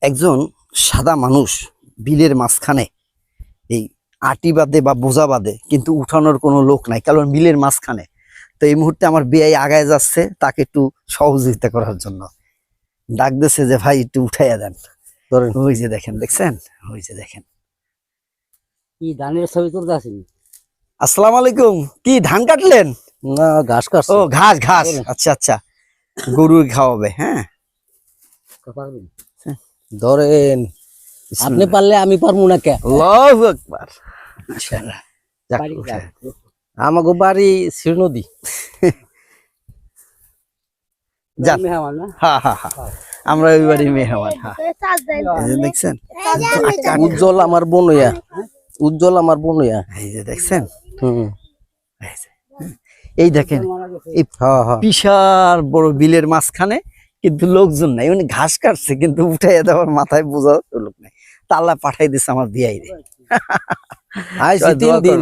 একজন সাদা মানুষ বিলের মাঝখানে এই আটি বাদে বা বোঝা বাদে, কিন্তু উঠানোর কোনো লোক নাই, কারণ বিলের মাঝখানে। তো এই মুহূর্তে আমার বিয়াই আগায় যাচ্ছে তাকে একটু সহযোগিতা করার জন্য, ডাক দিচ্ছে যে ভাই একটু উঠাইয়া দেন। ওই যে দেখেন, দেখছেন, ওই যে দেখেন। কি ধানের ছবি তুলতে আসেনি? আসসালামু আলাইকুম। কি ধান কাটলেন? না, ঘাস কাটছে। ও ঘাস, ঘাস, আচ্ছা আচ্ছা, গরু খাওয়াবে। হ্যাঁ ধরেন, আপনি পারলে আমি পারবো না কে? আল্লাহু আকবার। মাশাআল্লাহ। যাক, উঠায়। আমাগো বাড়ি শ্রীনদী। যান। মেহমান না? হ্যাঁ হ্যাঁ হ্যাঁ, আমরা ওই বাড়ির মেহমান। হ্যাঁ, এই যে দেখছেন, উজ্জ্বল আমার বোনইয়া, উজ্জ্বল আমার বোনইয়া। এই যে দেখছেন, হুম, এই যে, এই দেখেন, এই হ্যাঁ হ্যাঁ। বিশাল বড় বিলের মাঝখানে, কিন্তু লোকজন নাই, মানে ঘাস কাটছে কিন্তু উঠাইয়া দেওয়ার মাথায় বোঝা লোক নাই। তা আল্লাহ পাঠাই দিচ্ছে আমার বিয়াই রে। আইছি 3 দিন।